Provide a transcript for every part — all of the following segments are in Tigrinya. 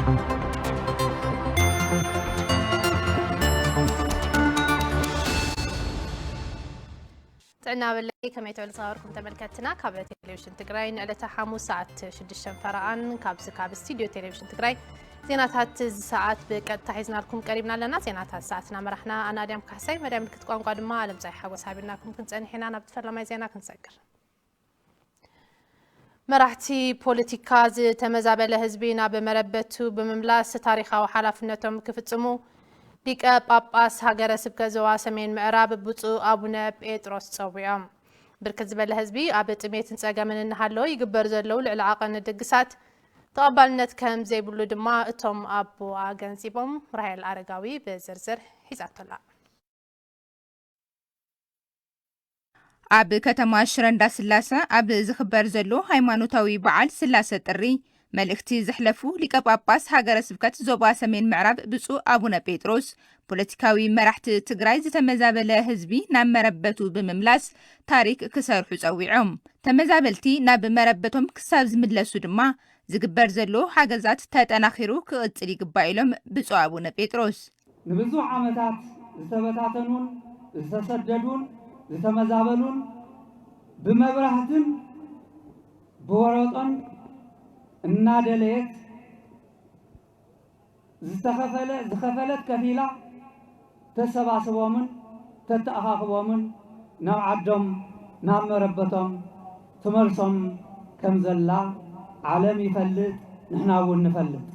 تعنا بالله كما يتولى صوركم تملكتنا كابل تلفزيون تجراي نقلتها حمو ساعة 6 فرقان كاب استوديو تلفزيون تجراي زينات ساعات بقد تحيزنا لكم قريبنا لنا زينات ساعتنا مرحنا أنا ديم كحسين مدام كتكون قادم ما علم زي حاجة سابيناكم كنت أنا حين أنا بتفرج ما زينا كنسكر مرحتي بوليتيكاز تمزابل هزبينا بمربتو بمملاس تاريخا وحلافنتهم كيف تسمو ليك باباس هاجر سبكة زوا سمين معراب بوتو أبونا بيتروس صوبيام بركز بالهزبي أبت ميت نساق من النهالو يقبر زلو العلاقة ندقسات تقبلنت كم زي بلو دما توم أبو أجنسيبهم راهي الأرقاوي بزرزر حيزات الله أب كتما شرندا سلاسة أب زخبر زلو هايمانوتاوي بعال سلاسة تري ملكتي زحلفو ليك باباس هاجر سبكة زوبا سمين معراب بسو أبونا بيتروس بوليتيكاوي مرحت تجراي زتمزابل هزبي نام مربتو بمملاس تاريخ كسر حزويعهم تمزابلتي ناب مربتهم كساب زمدلسو دما زقبر زلو حاجزات تاتناخيرو كقصلي قبايلهم بسو أبونا بيتروس نبزو عامتات زتبتاتنون زتسددون زتمزابلون بمبرهتن بورطن النادليت زخفلت كفيلة تسباسبومن تتأخاخبومن نام عدم نام مربتهم تمرسهم كمزلا عالم يفلت نحنا أول نفلت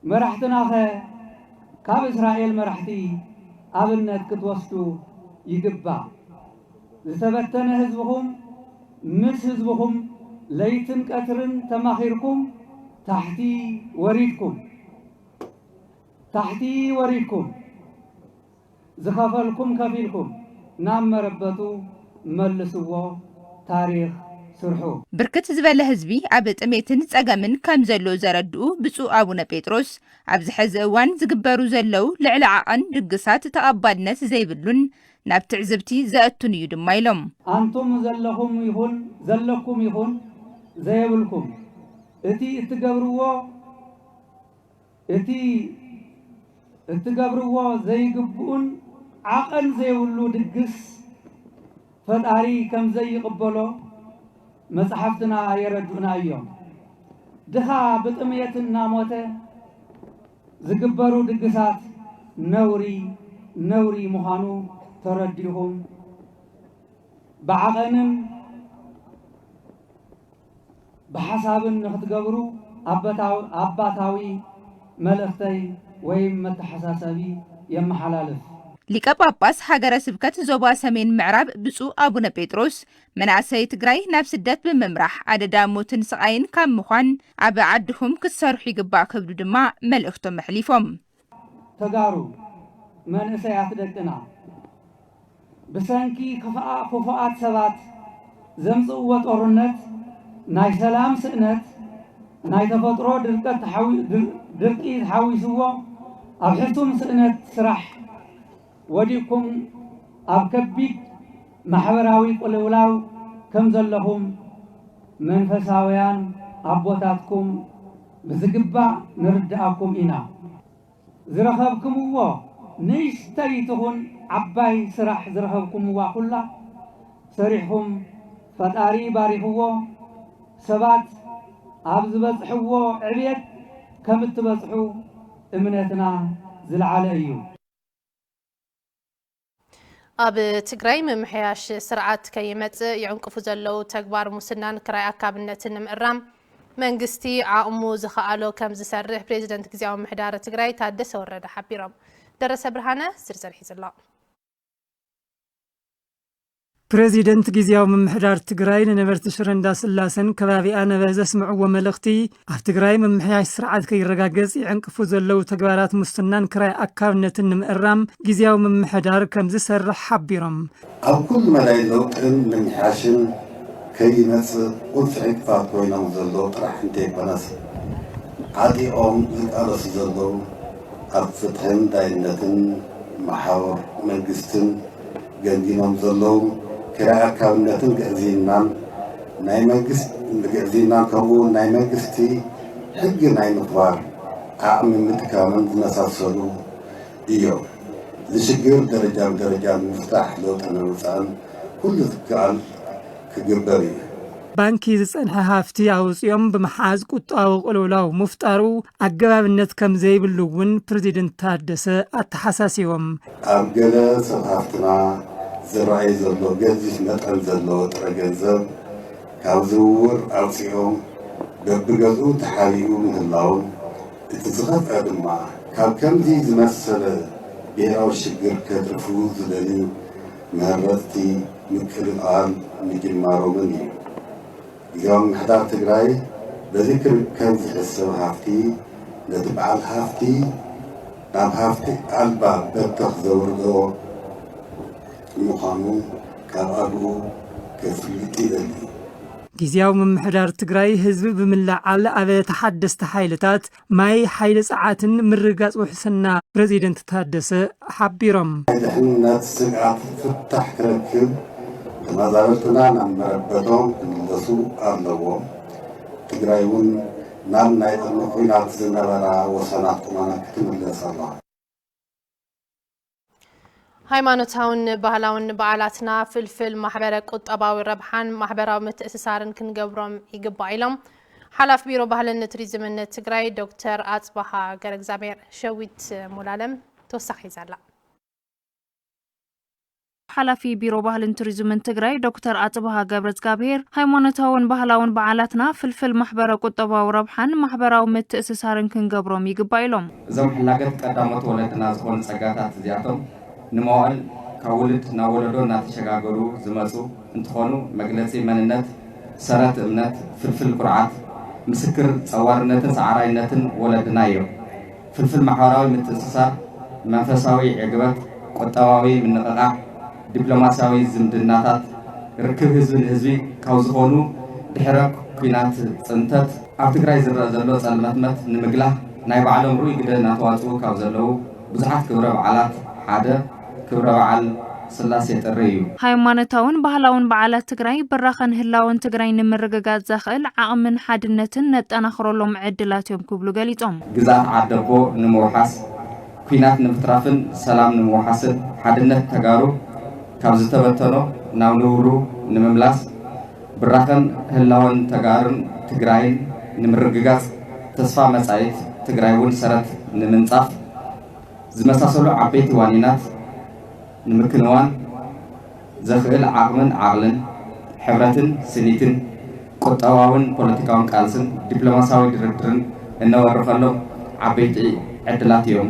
مرحتنا خي كاب إسرائيل مرحتي أبنت كتوستو يقبع زتبتن هزبهم مس هزبهم ليتن كترن تماخيركم تحتي وريدكم زخافلكم كفيلكم نام مربتو ملسوا تاريخ سرحو بركت زبال هزبي عبت أميتن تساقامن كام زلو زردو بسو أبونا بيتروس عبز حزوان زقبارو زلو لعلعاقن رقصات تقبالناس زيبلون ناب تعزبتي زاقتون يدم مايلوم أنتم زلكم يهون زيبلكم اتي اتقبروا زي قبون عقل زي ولو دقس فتاري كم زي قبلو مصحفتنا يردونا اليوم دخا بطميتنا موته زقبروا دقسات نوري مخانو ترديهم بعقنم بحساب نختقبروا أباتاوي ملختي ويم متحساسبي يم حلالف ليك باباس هاجر سبكة زوبا سمين معراب بسو أبونا بيتروس منعسي تجراي نفس الدات بممرح عدد موتن سقاين كام مخان عبا عدهم كسرحي قبا كبدو دماء ملختم محليفهم تقارو من إسيات دكنا بسانكي كفاءات سبات زمس قوة أورنت ناي سلام سئنت ناي تفطرو درقي تحاوي سوا أبحثتم سئنت سرح وديكم أبكبيك محبراوي قلولاو كم زلهم منفساويان أبوتاتكم بزقبع نردأكم إنا زرخبكم هو نيشتريتهن عباي سرح زرخبكم هو كله سريحهم فتاري باريحوه سبات أبز بصحوه عبيت كم تبصحو امنتنا زلعاليو أب تجري من محياش سرعات كيمت يعنقفوا زلوا تكبار مسنان كراي أكابنة الرام من قستي عامو زخالو كم زسرح بريزيدنت جزياو محدار تجري تادس ورد حبيرم درس برهانة سرسر حيز الله بريزيدنت جزياو محدار تجري نبرت شرندا سلاسن كبابي أنا بهذا سمع وملختي أفتجري من محياش سرعات كي رجاجز يعنقفوا زلوا تكبارات مسنان كراي أكابنة الرام جزياو من محدار كم زسرح حبيرم أو كل ما لايلوتن من حاشن كي ناس قلت عقفات وينام زلو راح نتيك بناس عادي زكالس زلو أبفتحن داينتن محاور منقستن جندينام زلو كراء كونتن قرزينان ناي منقست قرزينان كبو ناي منقستي ሕግን ኣይምኽባር ዓቕሚ ምትካምን ዝመሳሰሉ እዮም ዝሽግር ደረጃ ብደረጃ ምፍታሕ ለውጢ ንምምፃእን ኩሉ ዝከኣል ክግበር እዩ ባንኪ ዝጸንሐ ሃፍቲ ኣውፅኦም ብምሓዝ ቁጠባዊ ቅልውላው ምፍጣሩ ኣገባብነት ከም ዘይብሉ እውን ፕሬዚደንት ታደሰ ኣተሓሳሲቦም ኣብ ገለ ሰብ ሃፍትና ዝረኣይ ዘሎ ገዚፍ መጠን ዘለዎ ጥረ ገንዘብ ካብ ዝውውር ኣውፅኦም በብገዝኡ ተሓቢኡ ምህላውን እቲ ዝኸፍአ ድማ ካብ ከምዚ ዝመሰለ ብሔራዊ ሽግር ከትርፉ ዝደልዩ መህረቲ ምክልኻል ምጅማሮምን እዩ ጊዜያዊ ምምሕዳር ትግራይ በዚ ክርከብ ዝሕሰብ ሃፍቲ ነቲ በዓል ሃፍቲ ናብ ሃፍቲ ኣልባ በተኽ ዘውርዶ ምዃኑ ካብ ኣብኡ ከፍልጥ ይደሊ ጊዜያዊ ምምሕዳር ትግራይ ህዝቢ ብምልዓል ኣብ ተሓደስቲ ሓይልታት ማይ ሓይሊ ፀዓትን ምርጋፅ ውሕስና ፕሬዚደንት ታደሰ ሓቢሮም ድሕንነት ስግኣት ፍታሕ ክረክብ ተመዛበልትና ናብ መረበቶም ክምለሱ ኣለዎም ትግራይ እውን ናብ ናይ ቅድሚ ኩናት ዝነበራ ወሰናት ቁመና ክትምለስ ኣለዋ ሃይማኖታውን ባህላውን በዓላትና ፍልፍል ማሕበረ ቁጠባዊ ረብሓን ማሕበራዊ ምትእስሳርን ክንገብሮም ይግባእ ኢሎም ሓላፊ ቢሮ ባህልን ቱሪዝምን ትግራይ ዶክተር ኣጽባሃ ገረግዚኣብሔር ሸዊት ሙላለም ተወሳኺ ይዛላ ሓላፊ ቢሮ ባህልን ቱሪዝምን ትግራይ ዶክተር ኣጽባሃ ገብረግዚኣብሔር ሃይማኖታውን ባህላውን በዓላትና ፍልፍል ማሕበረ ቁጠባዊ ረብሓን ማሕበራዊ ምትእስሳርን ክንገብሮም ይግባእ ኢሎም እዞም ሕላገት ቀዳሞት ወለድና ዝኾኑ ጸጋታት እዚኣቶም ንመዋዕል ካብ ውልድ ናብ ወለዶ እናተሸጋገሩ ዝመፁ እንትኾኑ መግለፂ መንነት ሰረት እምነት ፍልፍል ኩርዓት ምስክር ጸዋርነትን ሰዓራይነትን ወለድና እዮም ፍልፍል ማሕበራዊ ምትእስሳር መንፈሳዊ ዕግበት ቁጠባዊ ምንቕቓሕ ዲፕሎማሲያዊ ዝምድናታት ርክብ ህዝቢ ንህዝቢ ካብ ዝኾኑ ድሕረ ኩናት ጽንተት ኣብ ትግራይ ዝረአ ዘሎ ጸልመትመት ንምግላህ ናይ ባዕሎም ሩኡይ ግደ እናተዋፅኡ ካብ ዘለው ብዙሓት ክብረ በዓላት ሓደ ክብረ በዓል ስላሴ ጥሪ እዩ ሃይማኖታውን ባህላውን በዓላት ትግራይ ብራኸን ህላውን ትግራይ ንምርግጋጽ ዘኽእል ዓቕምን ሓድነትን ነጠናኽረሎም ዕድላት እዮም ክብሉ ገሊፆም ግዛት ዓደቦ ንምውሓስ ኩናት ንምትራፍን ሰላም ንምውሓስን ሓድነት ተጋሩ ካብ ዝተበተኖ ናብ ንብሩ ንምምላስ ብራኸን ህላውን ተጋሩን ትግራይን ንምርግጋጽ ተስፋ መጻኢት ትግራይ እውን ሰረት ንምንጻፍ ዝመሳሰሉ ዓበይቲ ዋኒናት ንምክንዋን ዘኽእል ዓቕምን ዓቕልን ሕብረትን ስኒትን ቁጠባውን ፖለቲካውን ቃልስን ዲፕሎማሲያዊ ድርድርን እነወርኸሎም ዓበይቲ ዕድላት እዮም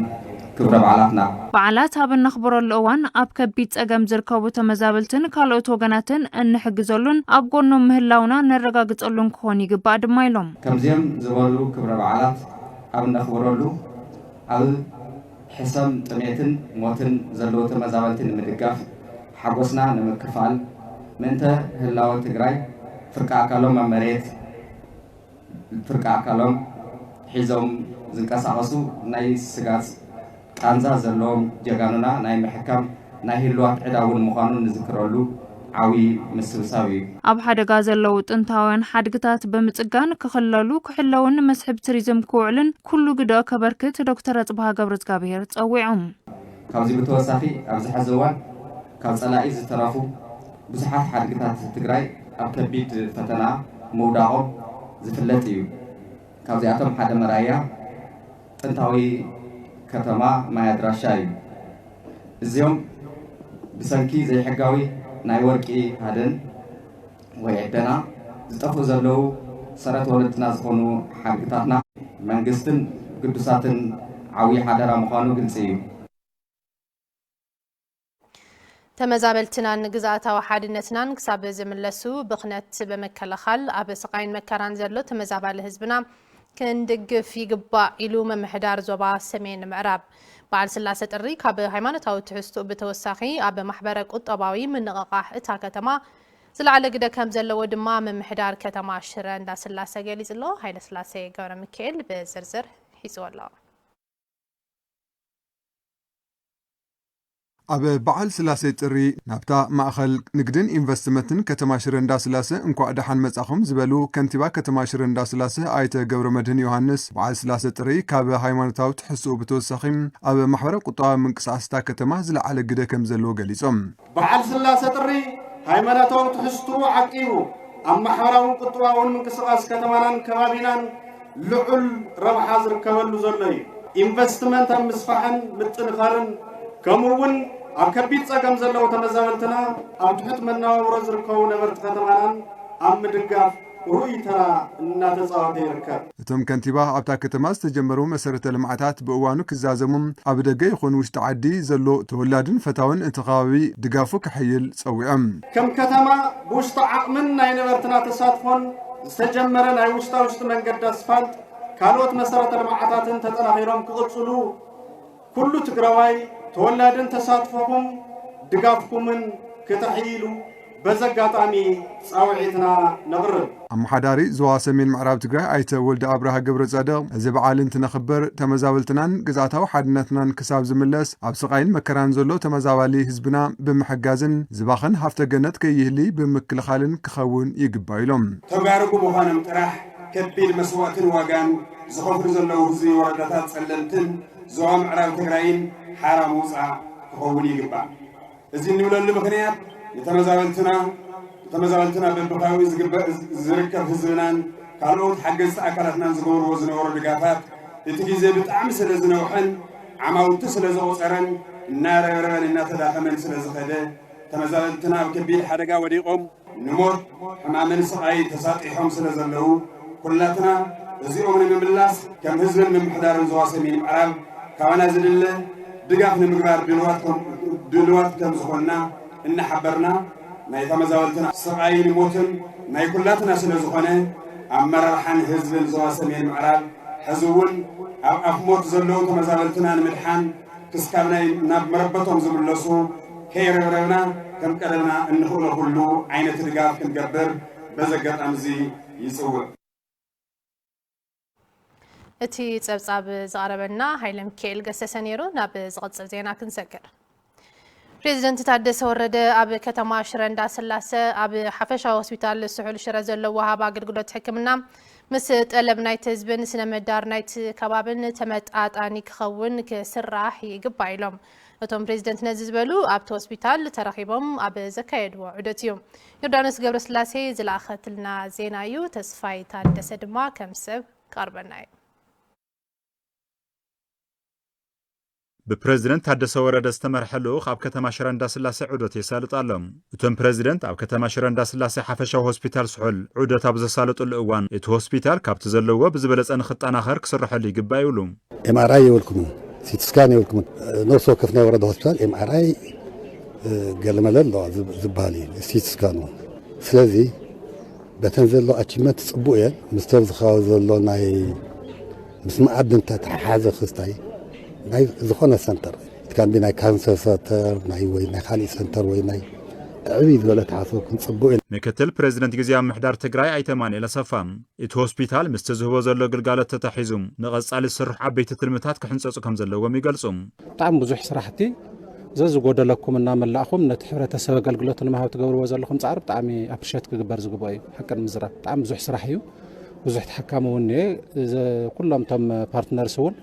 ክብረ በዓላትና በዓላት ኣብ እነኽብረሉ እዋን ኣብ ከቢድ ፀገም ዝርከቡ ተመዛበልትን ካልኦት ወገናትን እንሕግዘሉን ኣብ ጎኖም ምህላውና ነረጋግፀሉን ክኾን ይግባእ ድማ ኢሎም ከምዚኦም ዝበሉ ክብረ በዓላት ኣብ እነኽብረሉ ኣብ حسام تميتن موتن زلو تمزابلتن مدقاف حقوسنا نمكفال منته هلاو تقراي فرقا كالوم مريت فرقا كالوم حزوم زنكاساقسو ناي سقاس قانزا زلوم جغانونا ناي محكام ناي هلوات عداون مخانو نذكرولو عوي مسوساوي ኣብ ሓደጋ ዘለው ጥንታውያን ሓድግታት በምጽጋን ክኽለሉ ክሕለውን መስሕብ ቱሪዝም ክውዕልን ኩሉ ግደ ከበርክት ዶክተር ኣጽባሃ ገብረግዚኣብሔር ጸዊዖም ካብዚ ብተወሳኺ ኣብዚ ሕዚ እዋን ካብ ጸላኢ ዝተረፉ ብዙሓት ሓድግታት ትግራይ ኣብ ከቢድ ፈተና ምውዳቖም ዝፍለጥ እዩ ካብዚኣቶም ሓደ መራያ ጥንታዊ ከተማ ማይ ኣድራሻ እዩ እዚኦም ብሰንኪ ዘይሕጋዊ ናይ ወርቂ ሃደን ወይ ዕደና ዝጠፍኡ ዘለው ሰረት ወለድና ዝኾኑ ሓድግታትና መንግስትን ቅዱሳትን ዓብዪ ሓደራ ምዃኑ ግልጽ እዩ ተመዛበልትናን ግዛኣታዊ ሓድነትናን ክሳብ ዝምለሱ ብኽነት በመከላኸል ኣብ ስቃይን መከራን ዘሎ ተመዛባሊ ህዝብና ክንድግፍ ይግባእ ኢሉ መምሕዳር ዞባ ሰሜን ምዕራብ በዓል ስላሴ ጥሪ ካብ ሃይማኖታዊ ትሕዝቶኡ ብተወሳኺ ኣብ ማሕበረ ቁጠባዊ ምንቕቓሕ እታ ከተማ ዝለዓለ ግደ ከም ዘለዎ ድማ መምሕዳር ከተማ ሽረ እንዳስላሴ ገሊጹ ኣሎ ሃይለ ስላሴ ገብረ ሚካኤል ብዝርዝር ሒዝዎ ኣሎ ኣብ በዓል ስላሴ ጥሪ ናብታ ማእኸል ንግድን ኢንቨስትመንትን ከተማ ሽረ እንዳስላሴ እንኳዕ ደሓን መጻኹም ዝበሉ ከንቲባ ከተማ ሽረ እንዳስላሴ ኣይተ ገብረ መድህን ዮሃንስ በዓል ስላሴ ጥሪ ካብ ሃይማኖታዊ ትሕዝኦ ብተወሳኺ ኣብ ማሕበራዊ ቁጠባዊ ምንቅስቃስታ ከተማ ዝለዓለ ግደ ከም ዘለዎ ገሊጾም በዓል ስላሴ ጥሪ ሃይማኖታዊ ትሕዝኦ ዓቂቡ ኣብ ማሕበራዊ ቁጠባዊ ምንቅስቃስ ከተማናን ከባቢናን ልዑል ረብሓ ዝርከበሉ ዘሎ እዩ ኢንቨስትመንት ኣብ ምስፋሕን ምጥንኻርን ከምኡውን ኣብ ከቢድ ጸገም ዘለዎ ተመዛበልትና ኣብ ትሕት መነባብሮ ዝርከቡ ነበርቲ ከተማናን ኣብ ምድጋፍ ሩኡይ ተራ እናተጻወተ ይርከብ እቶም ከንቲባ ኣብታ ከተማ ዝተጀመሩ መሰረተ ልምዓታት ብእዋኑ ክዛዘሙ ኣብ ደገ ይኹን ውሽጢ ዓዲ ዘሎ ተወላድን ፈታውን እቲ ከባቢ ድጋፉ ክሕይል ጸዊዖም ከም ከተማ ብውሽጢ ዓቕምን ናይ ነበርትና ተሳትፎን ዝተጀመረ ናይ ውሽጢ መንገዲ ኣስፋልት ካልኦት መሰረተ ልምዓታትን ተጠናኺሮም ክቕጽሉ ኩሉ ትግራዋይ ተወላድን ተሳትፎኩም ድጋፍኩምን ከተሕይሉ በዘጋጣሚ ጻውዒትና ነቕርብ ኣመሓዳሪ ዞባ ሰሜን ምዕራብ ትግራይ ኣይተ ወልደ አብርሃ ገብረ ጻድቕ እዚ በዓል እንትነኽበር ተመዛበልትናን ግዛታዊ ሓድነትናን ክሳብ ዝምለስ ኣብ ስቃይን መከራን ዘሎ ተመዛባሊ ህዝብና ብምሕጋዝን ዝባኽን ሃፍተ ገነት ከይህሊ ብምክልኻልን ክኸውን ይግባእ ኢሎም ተጋርጉ ምዃኖም ጥራሕ ከቢድ መስዋዕትን ዋጋን ዝኸፍሉ ዘለዉ ህዝቢ ወረዳታት ጸለምትን ዞባ ምዕራብ ትግራይን ሓራ ምውፃእ ክኸውን ይግባእ እዚ እንብለሉ ምክንያት ተመዛበልትና በብኻዊ ዝርከብ ህዝብናን ካልኦት ሓገዝቲ ኣካላትናን ዝገብርዎ ዝነበሩ ድጋፋት እቲ ግዜ ብጣዕሚ ስለ ዝነውሐን ዓማውቲ ስለ ዝቑፀረን እናረብረበን እናተዳኸመን ስለ ዝኸደ ተመዛበልትና ኣብ ከቢድ ሓደጋ ወዲቖም ንሞት ሕማምን ስቃይ ተሳጢሖም ስለ ዘለዉ ኩላትና እዚኦም ንምምላስ ከም ህዝብን ምምሕዳርን ዞባ ሰሜን ምዕራብ ካባና ዝድለ ድጋፍ ንምግባር ድልዋት ከም ዝኾንና እናሓበርና ናይ ተመዛበልትና ስቃይን ሞትን ናይ ኩላትና ስለ ዝኾነ ኣመራርሓን ህዝብን ዞባ ሰሜን ምዕራብ ሕዚ እውን ኣብ ኣፍሞት ዘለዉ ተመዛበልትና ንምድሓን ክስካብ ናብ መረበቶም ዝምለሱ ከይረብረብና ከም ቀደምና እንኽእሎ ኩሉ ዓይነት ድጋፍ ክንገብር በዘጋጣሚ እዚ ይጽውዕ እቲ ጸብጻብ ዝቐረበና ሃይለ ሚካኤል ገሰሰ ነይሩ ናብ ዝቕጽል ዜና ክንሰግር ፕሬዚደንት ታደሰ ወረደ ኣብ ከተማ ሽረ እንዳስላሴ ኣብ ሓፈሻዊ ሆስፒታል ስሑል ሽረ ዘለዎ ወሃብ ኣገልግሎት ሕክምና ምስ ጠለብ ናይቲ ህዝብን ስነ ምህዳር ናይቲ ከባብን ተመጣጣኒ ክኸውን ክስራሕ ይግባእ ኢሎም እቶም ፕሬዚደንት ነዚ ዝበሉ ኣብቲ ሆስፒታል ተረኺቦም ኣብ ዘካየድዎ ዑደት እዩ ዮርዳኖስ ገብረስላሴ ዝለኣኸትልና ዜና እዩ ተስፋይ ታደሰ ድማ ከም ሰብ ቀርበና እዩ ببريزيدنت ታደሰ ወረደ ዝተመርሐ ልኡኽ ኣብ ከተማ ሽረ እንዳስላሴ ዑደት የሳልጥ ኣሎም እቶም ፕሬዚደንት ኣብ ከተማ ሽረ እንዳስላሴ ሓፈሻዊ ሆስፒታል ስሑል ዑደት ኣብ ዘሳልጡሉ እዋን እቲ ሆስፒታል ካብቲ ዘለዎ ብዝበለፀ ንኽጠናኸር ክስርሐሉ ይግባእ ይብሉ ኤምአርአይ የብልኩም ሲቲ ስካን የብልኩም ነፍሲ ወከፍ ናይ ወረዳ ሆስፒታል ኤምአርአይ ገለመለሎ ዝበሃል እዩ ሲቲ ስካን ስለዚ በተን ዘሎ ኣቺቭመንት ጽቡቕ እየን ምስ ሰብ ዝኸባቢ ዘሎ ናይ ምስ መኣድንታ ተሓሓዘ ክስታይ ናይ ዝኾነ ሰንተር ካን ቢ ናይ ካንሰር ሰንተር ናይ ወይ ናይ ካልእ ሰንተር ወይ ናይ ዕብይ ዝበለ ተሓሰብ ክንጽቡቕ ምክትል ፕሬዚደንት ጊዜያዊ ምሕዳር ትግራይ ኣይተ ማንኤል ኣሰፋ እቲ ሆስፒታል ምስ ዝህቦ ዘሎ ግልጋሎት ተታሒዙ ንቐጻሊ ዝስርሑ ዓበይቲ ትልምታት ክሕንፀፁ ከም ዘለዎም ይገልጹ ብጣዕሚ ብዙሕ ስራሕቲ ዘዝጎደለኩም እናመላእኹም ነቲ ሕብረተሰብ ኣገልግሎት ንምሃብ ትገብርዎ ዘለኹም ጻዕሪ ብጣዕሚ ኣፕሪሼት ክግበር ዝግባእ እዩ ሓቅን ምዝራብ ብጣዕሚ ብዙሕ ስራሕ እዩ ብዙሕ ተሓካሚ እውን ኩሎም ቶም ፓርትነርስ እውን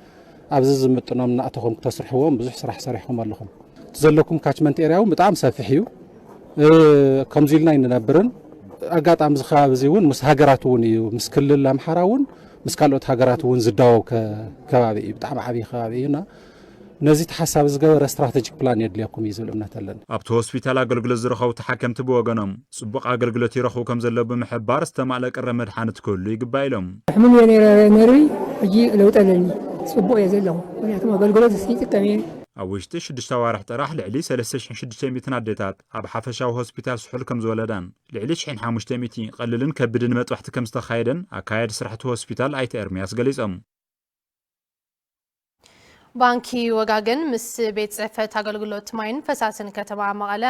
ኣብዚ ዝምጥኖም ናእተኹም ክተስርሕዎም ብዙሕ ስራሕ ሰሪሕኩም ኣለኹም ዘለኩም ካችመንት ኤሪያ እውን ብጣዕሚ ሰፊሕ እዩ ከምዚ ኢልና ይንነብርን ኣጋጣሚ ዝኸባቢ እዚ እውን ምስ ሃገራት እውን እዩ ምስ ክልል ኣምሓራ እውን ምስ ካልኦት ሃገራት እውን ዝዳወብ ከባቢ እዩ ብጣዕሚ ዓብዪ ከባቢ እዩና ነዚ ተሓሳቢ ዝገበረ ስትራቴጂክ ፕላን የድልየኩም እዩ ዝብል እምነት ኣለና ኣብቲ ሆስፒታል ኣገልግሎት ዝረኸቡ ተሓከምቲ ብወገኖም ጽቡቕ ኣገልግሎት ይረኽቡ ከም ዘሎ ብምሕባር ዝተማልአ ቅረ መድሓኒት ክህሉ ይግባእ ኢሎም ሕሙም ነይረ ሕጂ ለውጥ ኣለኒ ጽቡቕ እየ ዘለኹ ምክንያቱም ኣገልግሎት ይጥቀም እየ ኣብ ውሽጢ 6 ኣዋርሕ ጥራሕ ልዕሊ 3600 ኣዴታት ኣብ ሓፈሻዊ ሆስፒታል ስሑል ከም ዝወለዳን ልዕሊ 1500 ቀሊልን ከቢድን መጥባሕቲ ከም ዝተኻየደን ኣካየዲ ስራሕቲ ሆስፒታል ኣይተ ኤርምያስ ገሊፆም ባንኪ ወጋገን ምስ ቤት ጽሕፈት ኣገልግሎት ማይን ፈሳስን ከተማ መቐለ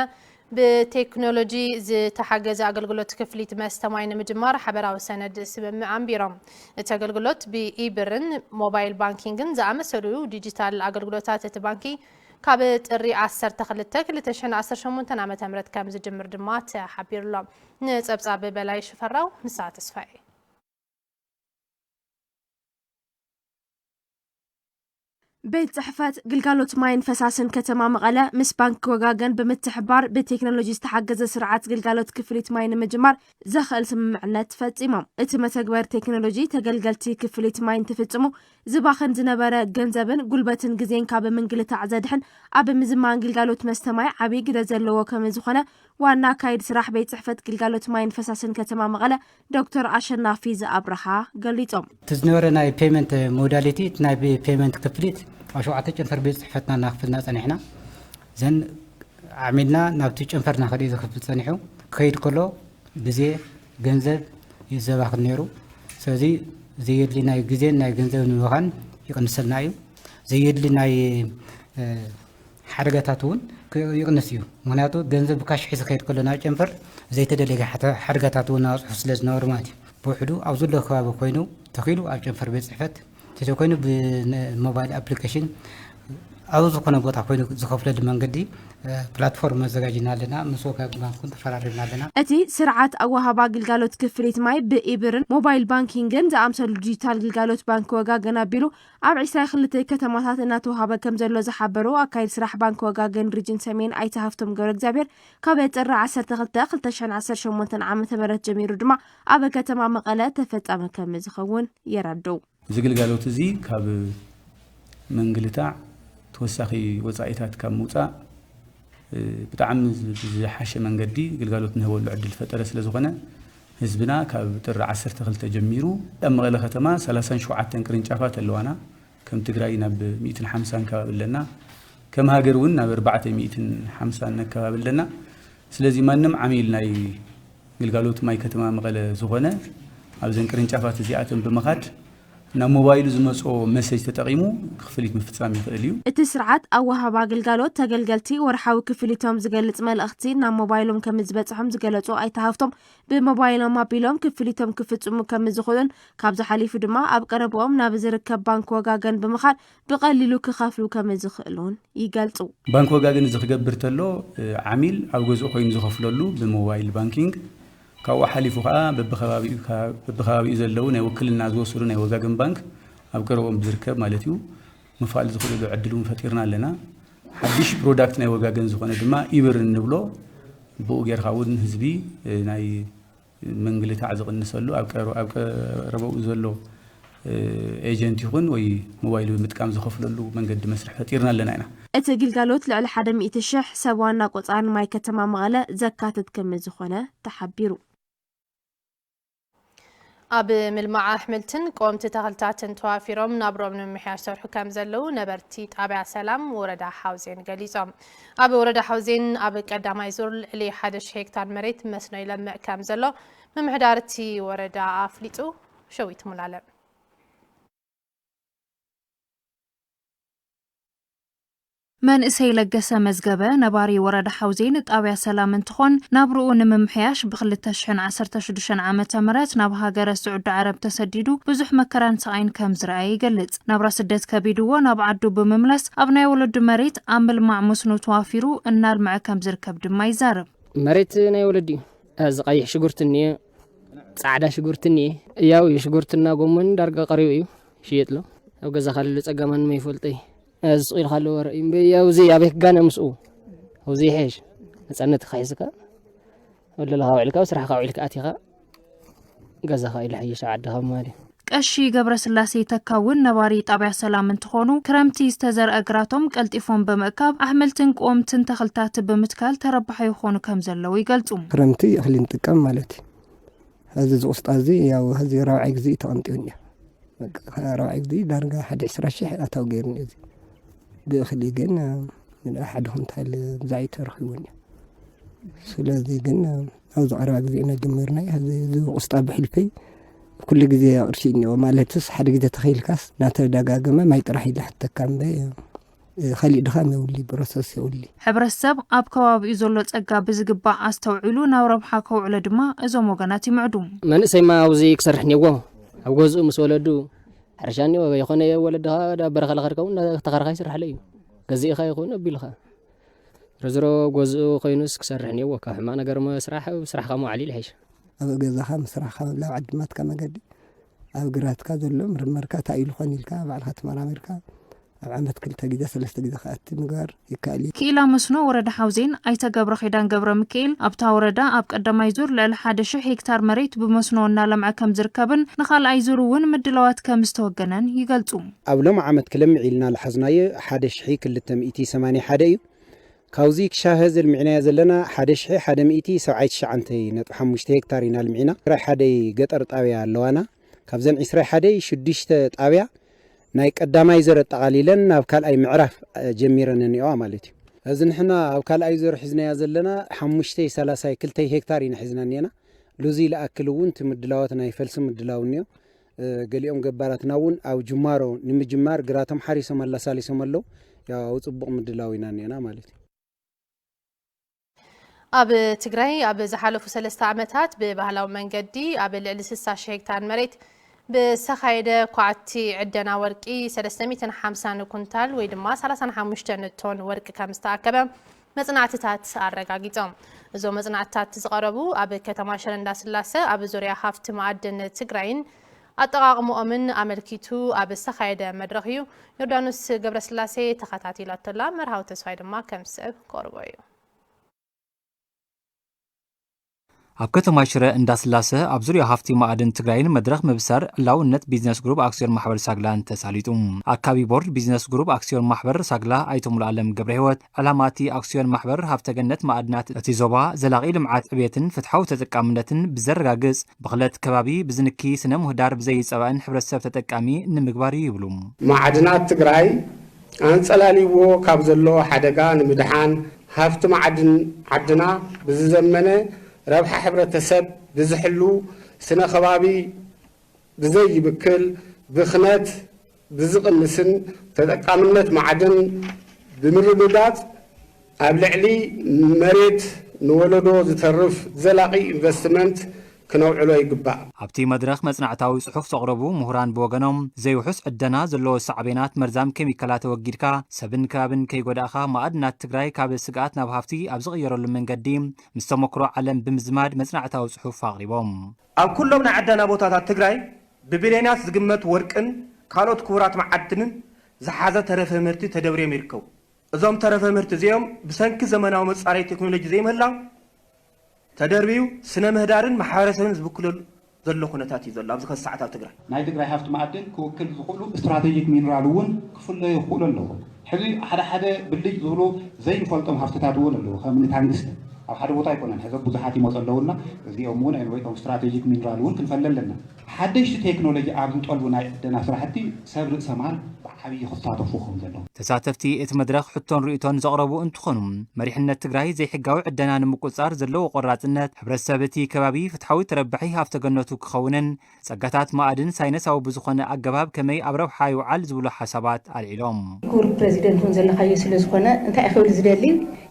ብቴክኖሎጂ ዝተሓገዘ ኣገልግሎት ክፍሊት መስተ ማይ ንምጅማር ሓበራዊ ሰነድ ስምምዕ ኣንቢሮም እቲ ኣገልግሎት ብኢብርን ሞባይል ባንኪንግን ዝኣመሰሉ ዲጂታል ኣገልግሎታት እቲ ባንኪ ካብ ጥሪ 12 ዓመተ ምህረት ከም ዝጅምር ድማ ተሓቢሩሎም ንጸብጻብ በላይ ሽፈራው ንሳት ተስፋይ ቤት ጽሕፈት ግልጋሎት ማይን ፈሳስን ከተማ መቐለ ምስ ባንክ ወጋገን ብምትሕባር ብቴክኖሎጂ ዝተሓገዘ ስርዓት ግልጋሎት ክፍሊት ማይ ንምጅማር ዘኽእል ስምምዕነት ፈጺሞም እቲ መተግበር ቴክኖሎጂ ተገልገልቲ ክፍሊት ማይን ትፍጽሙ ዝባኽን ዝነበረ ገንዘብን ጉልበትን ግዜን ካብ ምንግልታዕ ዘድሕን ኣብ ምዝማን ግልጋሎት መስተማይ ዓብይ ግደ ዘለዎ ከም ዝኾነ ዋና ካይድ ስራሕ ቤት ጽሕፈት ግልጋሎት ማይን ፈሳስን ከተማ መቐለ ዶክተር አሸናፊ ዘአብርሃ ገሊጾም ትዝነበረ ናይ ፔመንት ሞዳሊቲ ናይ ፔመንት ክፍሊት አሸዋዕተ ጨንፈር ቤት ጽሕፈትና ናኽፍልና ጸኒሕና ዘን ዓሚልና ናብቲ ጨንፈርና ኸዲ ዝኽፍል ጸኒሑ ከይድ ከሎ ግዜ ገንዘብ ይዘባኽን ነይሩ ስለዚ ዘየድሊ ናይ ግዜን ናይ ገንዘብ ንምዃን ይቕንሰልና እዩ ዘየድሊ ናይ ሓደጋታት እውን ይቕንስ እዩ ምክንያቱ ገንዘብ ብካሽ ሒዙ ከይድ ከሎ ናብ ጨንፈር ዘይተደለየ ሓደጋታት እውን ኣፅሑ ስለ ዝነበሩ ማለት እዩ ብውሕዱ ኣብ ዘሎ ከባቢ ኮይኑ ተኺሉ ኣብ ጨንፈር ቤት ጽሕፈት ተተኮይኑ ብሞባይል አፕሊኬሽን ኣብ ዝኾነ ቦታ ኮይኑ ዝኸፍለሉ መንገዲ ፕላትፎርም መዘጋጅና ኣለና ምስ ወጋገን ባንክን ተፈራሪምና ኣለና እቲ ስርዓት ኣወሃባ ግልጋሎት ክፍሊት ማይ ብኢብርን ሞባይል ባንኪንግን ዝኣምሰሉ ዲጂታል ግልጋሎት ባንክ ወጋገን ኣቢሉ ኣብ 22 ከተማታት እናተወሃበ ከም ዘሎ ዝሓበሩ ኣካይድ ስራሕ ባንክ ወጋገን ሪጅን ሰሜን ኣይተሃፍቶም ገብረ እግዚአብሔር ካብ ጥሪ 12/2018 ዓመተ ምህረት ጀሚሩ ድማ ኣብ ከተማ መቐለ ተፈጻመ ከም ዝኸውን የረድው ዝግልጋሎት እዚ ካብ መንግልታዕ ተወሳኺ ወጻኢታት ካብ ምውፃእ ብጣዕሚ ዝሓሸ መንገዲ ግልጋሎት ንህበሉ ዕድል ፈጠረ ስለ ዝኾነ ህዝብና ካብ ጥሪ 12 ጀሚሩ ኣብ መቐለ ከተማ 37 ቅርንጫፋት ኣለዋና ከም ትግራይ ናብ 150 ከባቢ ኣለና ከም ሃገር እውን ናብ 450 ከባቢ ኣለና ስለዚ ማንም ዓሚል ናይ ግልጋሎት ማይ ከተማ መቐለ ዝኾነ ኣብ ዘን ቅርንጫፋት እዚኣቶም ብምኻድ ናብ ሞባይሉ ዝመጾ መሰጅ ተጠቂሙ ክፍሊት ምፍጻም ይኽእል እዩ እቲ ስርዓት ኣወሃባ ግልጋሎት ተገልገልቲ ወርሓዊ ክፍሊቶም ዝገልጽ መልእኽቲ ናብ ሞባይሎም ከም ዝበጽሖም ዝገለጹ ኣይተሃፍቶም ብሞባይሎም ኣቢሎም ክፍሊቶም ክፍጽሙ ከም ዝኽእሉን ካብዚ ሓሊፉ ድማ ኣብ ቀረብኦም ናብ ዝርከብ ባንክ ወጋገን ብምኻድ ብቐሊሉ ክኸፍሉ ከም ዝኽእሉን ይገልጹ ባንክ ወጋገን ዝኽገብር ተሎ ዓሚል ኣብ ገዝኡ ኮይኑ ዝኸፍለሉ ብሞባይል ባንኪንግ ካብኡ ሓሊፉ ከዓ በብኸባቢኡ ዘለው ናይ ውክልና ዝወሰዱ ናይ ወጋገን ባንክ ኣብ ቀረብኦም ዝርከብ ማለት እዩ ምፋል ዝኽእሉ ዕድል ፈጢርና ኣለና ሓድሽ ፕሮዳክት ናይ ወጋገን ዝኾነ ድማ ኢብር እንብሎ ብኡ ጌርካ እውን ህዝቢ ናይ መንግልታዕ ዝቕንሰሉ ኣብ ቀረብኡ ዘሎ ኤጀንት ይኹን ወይ ሞባይል ብምጥቃም ዝኸፍለሉ መንገዲ መስርሕ ፈጢርና ኣለና ኢና እቲ ግልጋሎት ልዕሊ 100,000 ሰብ ዋና ቆፃን ማይ ከተማ መቐለ ዘካትት ከም ዝኾነ ተሓቢሩ ኣብ ምልማዕ ኣሕምልትን ቆምቲ ተኽልታትን ተዋፊሮም ናብሮም ንምምሕያሽ ሰርሑ ከም ዘለው ነበርቲ ጣብያ ሰላም ወረዳ ሓውዜን ገሊጾም ኣብ ወረዳ ሓውዜን ኣብ ቀዳማይ ዙር ልዕሊ 1,000 ሄክታር መሬት መስኖ ይለምዕ ከም ዘሎ ምምሕዳርቲ ወረዳ ኣፍሊጡ ሸዊት ሙላለም መንእሰይ ለገሰ መዝገበ ነባሪ ወረዳ ሓውዜን ጣብያ ሰላም እንትኾን ናብርኡ ንምምሕያሽ ብ2016 ዓመተ ምህረት ናብ ሃገረ ስዑድ ዓረብ ተሰዲዱ ብዙሕ መከራን ስቃይን ከም ዝረኣየ ይገልጽ ናብራ ስደት ከቢድዎ ናብ ዓዱ ብምምላስ ኣብ ናይ ወለዱ መሬት ኣብ ምልማዕ መስኖ ተዋፊሩ እናልምዐ ከም ዝርከብ ድማ ይዛረብ መሬት ናይ ወለዲ እዚ ቀይሕ ሽጉርቲ እኒአ ጻዕዳ ሽጉርቲ እኒአ ያው የሽጉርትና ጎመን ዳርጋ ቀሪቡ እዩ ሽየጥሎ ኣብ ገዛ ካለ ጸጋማን ማይፈልጠይ أزقيل خلوا رأيم بيوزي أبيك جانا مسؤول وزي حيش نسألنا تخيسك ولا لها وعلك وسرح قاعلك أتيها جزا خايل حيش عدها مالي ቀሺ ገብረስላሴ ተካውን ነባሪ ጣብያ ሰላም እንትኾኑ ክረምቲ ዝተዘር እግራቶም ቀልጢፎም በመእካብ ኣሕምልትን ቆምትን ተኽልታት ብምትካል ተረባሕ ይኾኑ ከም ዘለው ይገልጹ ክረምቲ እኽሊ ንጥቀም ማለት እዚ ዝቁስጣ እዚ ያው እዚ ራብዓይ ግዜ ተቐምጢውኒ ራብዓይ ግዜ ዳርጋ 11,000 ኣታው ገይሩኒ እዚ ብእኽሊ ግን من أحد هنتال زعيت رخيوني سلازي قلنا أوز عراق زينا جمرنا هذا أسطاب حلفي كل جزء أرشيني وما لا تصحى جزء تخيل كاس ناتر دقاقة ما يطرح إلا حتى كان بي خلي دخام يولي برصاص يولي حبر السب أب كواب يزولت أجا بزقبا أستوعلو نورب حكوا على دماء زوم وجناتي معدوم ما نسي ما أوزي يكسرحني واه أو جزء مسولدو حرشاني ويخوني ولدها دا برخ الخركون تخرخ يسرح عليه ገዚእኻ ይኹን ኣቢልኻ ረዝሮ ገዝኡ ኮይኑስ ክሰርሕ እኒአዎ ካብ ሕማቕ ነገር ስራሕካ መዋዕሊ ይልሕሽ ኣብ ገዛኻ ምስራሕካ ናብ ዓድማትካ መገዲ ኣብ ግራትካ ዘሎ ምርመርካ እንታይ ኢሉ ኾን ኢልካ ባዕልካ ተመራሚርካ ኣብ ዓመት 2 ግዜ 3 ግዜ ከኣቲ ምግባር ይከኣል እዩ። ክኢላ መስኖ ወረዳ ሓውዜን ኣይተ ገብረ ኺዳን ገብረ ሚካኤል ኣብታ ወረዳ ኣብ ቀዳማይ ዙር ልዕሊ 1000 ሄክታር መሬት ብመስኖ እናለምዐ ከም ዝርከብን ንኻልኣይ ዙር እውን ምድላዋት ከም ዝተወገነን ይገልጹ። ኣብ ሎም ዓመት ክለምዕ ኢልና ዝሓዝናዮ 1281 እዩ። ካውዚ ክሻህ ዝልምዕናዮ ዘለና 1179.5 ሄክታር ኢና ልምዒና። 21 ገጠር ጣብያ ኣለዋና ካብዘን 21 ጣብያ ናይ ቀዳማይ ዙር ኣጠቃሊለን ናብ ካልኣይ ምዕራፍ ጀሚረን እኒአዋ ማለት እዩ። እዚ ንሕና ኣብ ካልኣይ ዙር ሒዝናያ ዘለና 532 ሄክታር ኢና ሒዝና እኒአና። ሉዚ ለኣክል እውን ትምድላዋት ናይ ፈልሲ ምድላው እኒኦ ገሊኦም ገባራትና እውን ኣብ ጅማሮ ንምጅማር ግራቶም ሓሪሶም ኣላሳሊሶም ኣለው ያው ጽቡቕ ምድላው ኢና እኒአና ማለት እዩ። ኣብ ትግራይ ኣብ ዝሓለፉ 3 ዓመታት ብባህላዊ መንገዲ ኣብ ልዕሊ 60,000 ሄክታር መሬት ብሰኻይደ ኳዕቲ ዕደና ወርቂ 350 ኩንታል ወይ ድማ 35 ቶን ወርቂ ከም ዝተኣከበ መጽናዕትታት ኣረጋጊጾም። እዞም መጽናዕትታት ዝቐረቡ ኣብ ከተማ ሽረ እንዳስላሴ ኣብ ዙርያ ሃፍቲ ማዕድን ትግራይን ኣጠቃቅሞኦምን ኣመልኪቱ ኣብ ሰኻይደ መድረኽ እዩ። ዮርዳኖስ ገብረስላሴ ተኸታቲላተላ መርሃዊ ተስፋይ ድማ ከም ሰብ ቀርቦ እዩ። ኣብ ከተማ ሽረ እንዳስላሴ ኣብ ዙርያ ሃፍቲ ማዕድን ትግራይን መድረኽ ምብሳር ዕላውነት ቢዝነስ ግሩፕ ኣክሲዮን ማሕበር ሳግላን ተሳሊጡ። ኣካቢ ቦርድ ቢዝነስ ግሩፕ ኣክሲዮን ማሕበር ሳግላ ኣይቶ ሙሉዓለም ገብረ ህይወት ዕላማቲ ኣክሲዮን ማሕበር ሃብተ ገነት ማዕድናት እቲ ዞባ ዘላቂ ልምዓት ዕብየትን ፍትሓዊ ተጠቃምነትን ብዘረጋግጽ ብኽለት ከባቢ ብዝንኪ ስነ ምህዳር ብዘይጸባእን ሕብረተሰብ ተጠቃሚ ንምግባር ይብሉ። ማዕድናት ትግራይ አንጸላሊዎ ካብ ዘሎ ሓደጋ ንምድሓን ሃፍቲ ማዕድን ዓድና ብዝዘመነ ረብሓ ሕብረተሰብ ብዝሕሉ ስነ ከባቢ ብዘይብክል ብኽነት ብዝቕንስን ተጠቃምነት ማዕድን ብምርግጋጽ ኣብ ልዕሊ መሬት ንወለዶ ዝተርፍ ዘላቂ ኢንቨስትመንት ክነውዕሎ ይግባእ። ኣብቲ መድረኽ መጽናዕታዊ ጽሑፍ ዘቕረቡ ምሁራን ብወገኖም ዘይውሑስ ዕደና ዘለዎ ሳዕቤናት መርዛም ኬሚካላት ተወጊድካ ሰብን ከባብን ከይጎዳእኻ ማዕድናት ትግራይ ካብ ስጋኣት ናብ ሃፍቲ ኣብ ዝቕየረሉ መንገዲ ምስ ተመክሮ ዓለም ብምዝማድ መጽናዕታዊ ጽሑፍ ኣቕሪቦም ኣብ ኩሎም ናይ ዕደና ቦታታት ትግራይ ብቢልዮናት ዝግመት ወርቅን ካልኦት ክቡራት ማዕድንን ዝሓዘ ተረፈ ምህርቲ ተደብርዮም ይርከቡ። እዞም ተረፈ ምህርቲ እዚኦም ብሰንኪ ዘመናዊ መጻረይ ቴክኖሎጂ ዘይምህላው ተደርቢው ስነ ምህዳርን ማሕበረሰብን ዝብክለሉ ዘሎ ኩነታት እዩ ዘሎ ኣብዚ ሰዓታት ትግራይ ናይ ትግራይ ሃፍቲ ማዕድን ክውክል ዝኽእሉ ስትራቴጂክ ሚነራል እውን ክፍለዩ ይኽእሉ ኣለዎ። ሕዚ ሓደ ብልጭ ዝብሉ ዘይንፈልጦም ሃፍትታት እውን ኣለዉ ከምኒ ታንግስት ኣብ ሓደ ቦታ ኣይኮነን ሕዚ ብዙሓት ይመፁ ኣለውና እዚኦም እውን ኣይንወይቶም ስትራቴጂክ ሚነራል እውን ክንፈለ ኣለና። ሓደሽቲ ቴክኖሎጂ ኣብ ዝጠልቡ ናይ ዕደና ስራሕቲ ሰብ ርእሰ ማል ብዓብዪ ክሳተፉ ከም ዘለዉ ተሳተፍቲ እቲ መድረኽ ሕቶን ርእቶን ዘቕረቡ እንትኾኑ መሪሕነት ትግራይ ዘይሕጋዊ ዕደና ንምቁጻር ዘለዎ ቆራጽነት ሕብረተሰብ እቲ ከባቢ ፍትሓዊ ተረባሒ ሃፍተ ገነቱ ክኸውንን ጸጋታት ማዕድን ሳይነሳዊ ብዝኾነ ኣገባብ ከመይ ኣብ ረብሓ ይውዓል ዝብሉ ሓሳባት ኣልዒሎም ክቡር ፕሬዚደንት እውን ዘለኻዮ ስለ ዝኾነ እንታይ ክብል ዝደሊ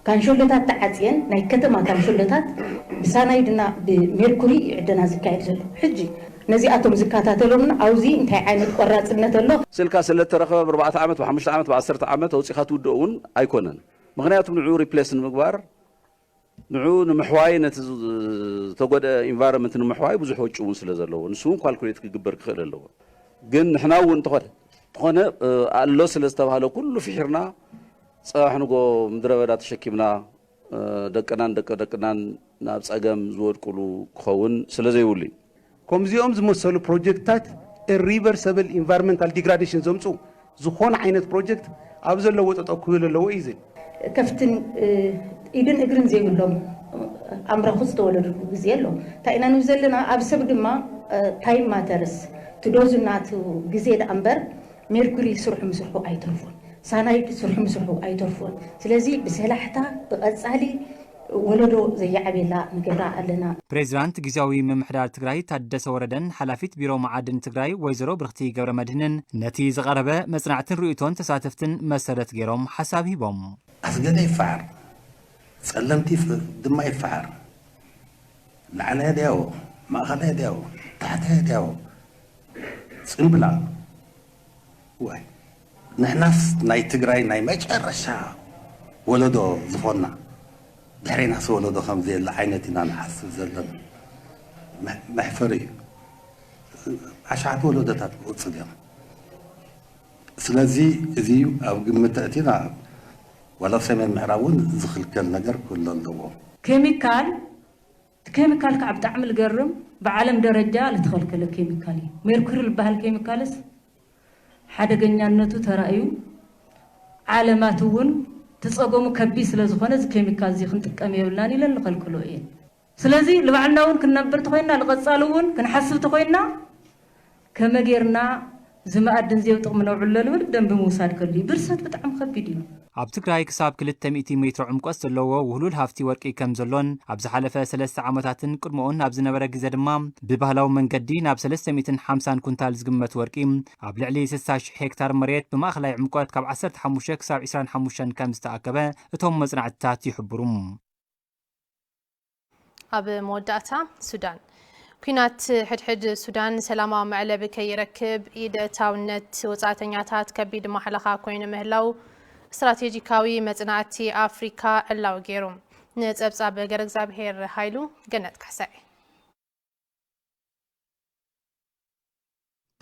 ካንሾሎታት ተዓፅየን ናይ ከተማ ካንሾሎታት ብሳናይድና ብሜርኩሪ ዕደና ዝካየድ ዘሎ ሕጂ ነዚኣቶም ዝከታተሉና ኣብዚ እንታይ ዓይነት ቆራጽነት ኣሎ ስልካ ስለተረኸበ ብ4 ዓመት ብ5 ዓመት ብ10 ዓመት ኣውፂኻ ትውድእ እውን ኣይኮነን። ምክንያቱም ንዑ ሪፕሌስ ንምግባር ንዑ ንምሕዋይ ነቲ ዝተጎድአ ኢንቫይሮንመንት ንምሕዋይ ብዙሕ ወጪ እውን ስለ ዘለዎ ንሱ እውን ኳልኩሌት ክግበር ክኽእል ኣለዎ። ግን ንሕና እውን ተኾነ ኣሎ ስለ ዝተባሃለ ኩሉ ፍሒርና ፀባሕ ንጎ ምድረ በዳ ተሸኪምና ደቅናን ደቅናን ናብ ፀገም ዝወድቁሉ ክኸውን ስለ ዘይብሉ ከምዚኦም ዝመሰሉ ፕሮጀክትታት ኢሪቨርሰብል ኢንቫይሮንመንታል ዲግራዴሽን ዘምፁ ዝኾነ ዓይነት ፕሮጀክት ኣብ ዘለዎ ጠጠው ክብል ኣለዎ እዩ ዘ ከፍትን ኢድን እግርን ዘይብሎም ኣምራኹ ዝተወለዱ ግዜ ኣሎ እንታይ ኢና ንብ ዘለና ኣብ ሰብ ድማ ታይም ማተርስ ትዶዝናቱ ግዜ ዳ እምበር ሜርኩሪ ስርሑ ምስርሑ ኣይተርፉን ሳናይድ ስርሑ ምስርሑ ኣይተርፉን ስለዚ ብሰላሕታ ብቐጻሊ ወለዶ ዘየዓብየላ ንገብራ ኣለና። ፕሬዚዳንት ጊዜያዊ ምምሕዳር ትግራይ ታደሰ ወረደን ሓላፊት ቢሮ ማዕድን ትግራይ ወይዘሮ ብርክቲ ገብረ መድህንን ነቲ ዝቐረበ መጽናዕትን ርእቶን ተሳተፍትን መሰረት ገይሮም ሓሳብ ሂቦም ኣስገደ ይፈዓር ጸለምቲ ድማ ይፈዓር ላዕለየ ድያዎ ማእኸለየ ድያዎ ታሕተየ ድያዎ ጽምብላ ወይ نحناس ناي تجراي ناي مجرشا ولدو زفونا دحرينا سو ولدو خمزي لعينتنا نحسب زلنا محفري عشان ولدتات وتصدم سلازي زي او قمتاتنا ولا سمين معراون زخل كل نجر كل اللو كيميكال كعب تعمل قرم بعالم درجة لتخل كل كيميكالي ميركوري البهال كيميكالس حدا جنيانته ترأيو عالماتون تصقموا كبيس لزخنة كيميكال زي خنت كمية ولاني للخل كله إيه سلازي لبعلناون كنا برتخوينا الغصالون كنا حسب تخوينا كما جيرنا زما أدن زيو تقمنا علل ولدن بموساد كلي برسات بتعم خبيدين ኣብ ትግራይ ክሳብ 200 ሜትሮ ዕምቆት ዘለዎ ውህሉል ሃፍቲ ወርቂ ከም ዘሎን ኣብ ዝሓለፈ 3 ዓመታትን ቅድሞውን ኣብ ዝነበረ ግዜ ድማ ብባህላዊ መንገዲ ናብ 350 ኩንታል ዝግመት ወርቂ ኣብ ልዕሊ 60,000 ሄክታር መሬት ብማእኸላይ ዕምቆት ካብ 15 ክሳብ 25 ከም ዝተኣከበ እቶም መጽናዕትታት ይሕብሩ። ኣብ መወዳእታ ሱዳን ኩናት ሕድሕድ ሱዳን ሰላማዊ መዕለቢ ከይረክብ ኢደታውነት ወጻእተኛታት ከቢድ ማሕለኻ ኮይኑ ምህላው استراتيجيكاوي مصنعتي افريكا الاو غيروم نصبصاب غير እግዚአብሔር ኃይሉ ገነት ካሳይ